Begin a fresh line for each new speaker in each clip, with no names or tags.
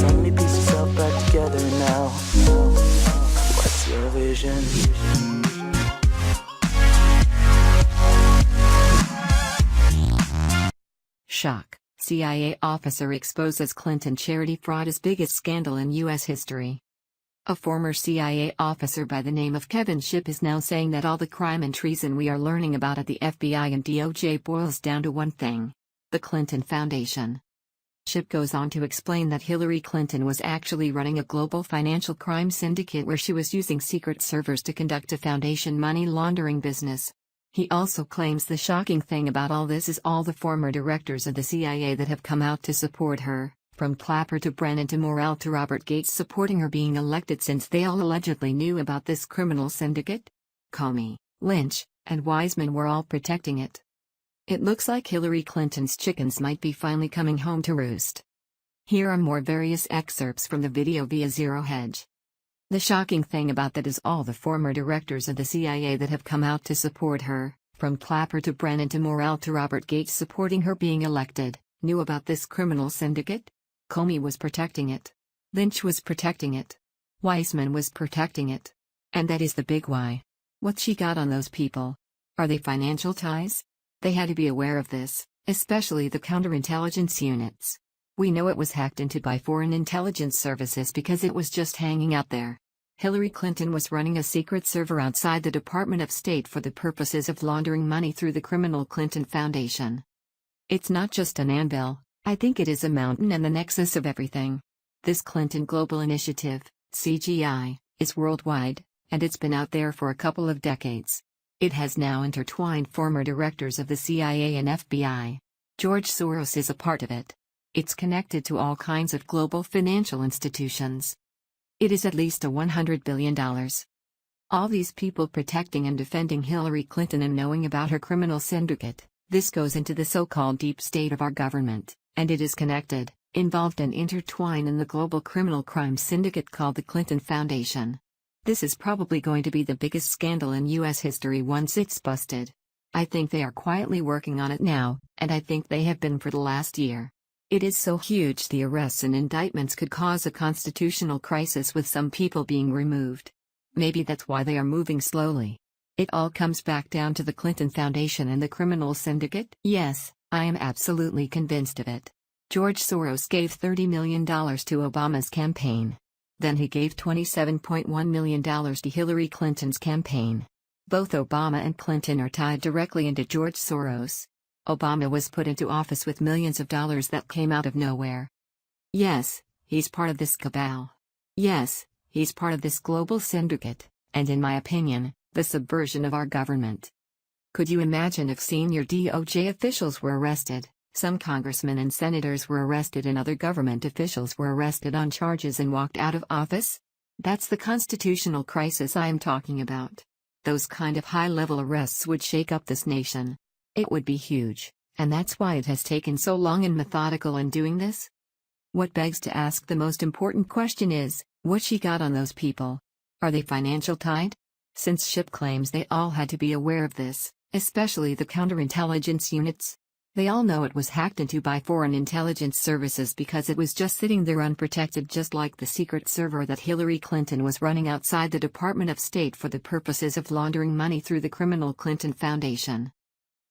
Let me piece yourself back together now. What's your vision?
Shock. CIA officer exposes Clinton charity fraud as biggest scandal in U.S. history. A former CIA officer by the name of Kevin Shipp is now saying that all the crime and treason we are learning about at the FBI and DOJ boils down to one thing: the Clinton Foundation. Shipp goes on to explain that Hillary Clinton was actually running a global financial crime syndicate where she was using secret servers to conduct a foundation money laundering business. He also claims the shocking thing about all this is all the former directors of the CIA that have come out to support her, from Clapper to Brennan to Morell to Robert Gates, supporting her being elected since they all allegedly knew about this criminal syndicate. Comey, Lynch, and Wiseman were all protecting it. It looks like Hillary Clinton's chickens might be finally coming home to roost. Here are more various excerpts from the video via Zero Hedge. The shocking thing about that is all the former directors of the CIA that have come out to support her, from Clapper to Brennan to Morell to Robert Gates supporting her being elected, knew about this criminal syndicate. Comey was protecting it. Lynch was protecting it. Wiseman was protecting it. And that is the big why. What's she got on those people? Are they financial ties? They had to be aware of this, especially the counterintelligence units. We know it was hacked into by foreign intelligence services because it was just hanging out there. Hillary Clinton was running a secret server outside the Department of State for the purposes of laundering money through the criminal Clinton Foundation. It's not just an anvil, I think it is a mountain and the nexus of everything. This Clinton Global Initiative, CGI, is worldwide, and it's been out there for a couple of decades. It has now intertwined former directors of the CIA and FBI. George Soros is a part of it. It's connected to all kinds of global financial institutions. It is at least $100 billion. All these people protecting and defending Hillary Clinton and knowing about her criminal syndicate, this goes into the so-called deep state of our government, and it is connected, involved and intertwined in the global criminal crime syndicate called the Clinton Foundation. This is probably going to be the biggest scandal in U.S. history once it's busted. I think they are quietly working on it now, and I think they have been for the last year. It is so huge the arrests and indictments could cause a constitutional crisis with some people being removed. Maybe that's why they are moving slowly. It all comes back down to the Clinton Foundation and the criminal syndicate? Yes, I am absolutely convinced of it. George Soros gave $30 million to Obama's campaign. Then he gave $27.1 million to Hillary Clinton's campaign. Both Obama and Clinton are tied directly into George Soros. Obama was put into office with millions of dollars that came out of nowhere. Yes, he's part of this cabal. Yes, he's part of this global syndicate, and in my opinion, the subversion of our government. Could you imagine if senior DOJ officials were arrested, some congressmen and senators were arrested and other government officials were arrested on charges and walked out of office? That's the constitutional crisis I am talking about. Those kind of high-level arrests would shake up this nation. It would be huge, and that's why it has taken so long and methodical in doing this. What begs to ask the most important question is, what she got on those people? Are they financial tied? Since Shipp claims they all had to be aware of this, especially the counterintelligence units. They all know it was hacked into by foreign intelligence services because it was just sitting there unprotected, just like the secret server that Hillary Clinton was running outside the Department of State for the purposes of laundering money through the criminal Clinton Foundation.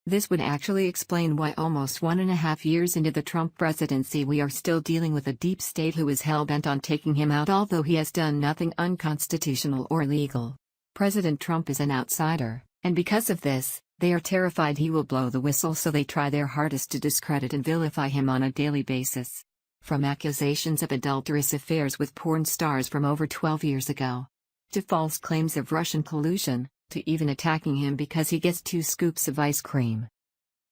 This would actually explain why almost 1.5 years into the Trump presidency we are still dealing with a deep state who is hell-bent on taking him out, although he has done nothing unconstitutional or illegal. President Trump is an outsider, and because of this, they are terrified he will blow the whistle, so they try their hardest to discredit and vilify him on a daily basis. From accusations of adulterous affairs with porn stars from over 12 years ago, to false claims of Russian collusion, to even attacking him because he gets 2 scoops of ice cream.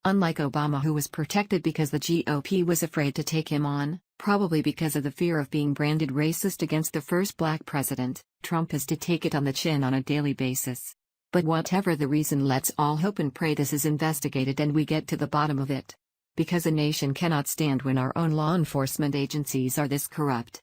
Unlike Obama, who was protected because the GOP was afraid to take him on, probably because of the fear of being branded racist against the first black president, Trump has to take it on the chin on a daily basis. But whatever the reason, let's all hope and pray this is investigated and we get to the bottom of it. Because a nation cannot stand when our own law enforcement agencies are this corrupt.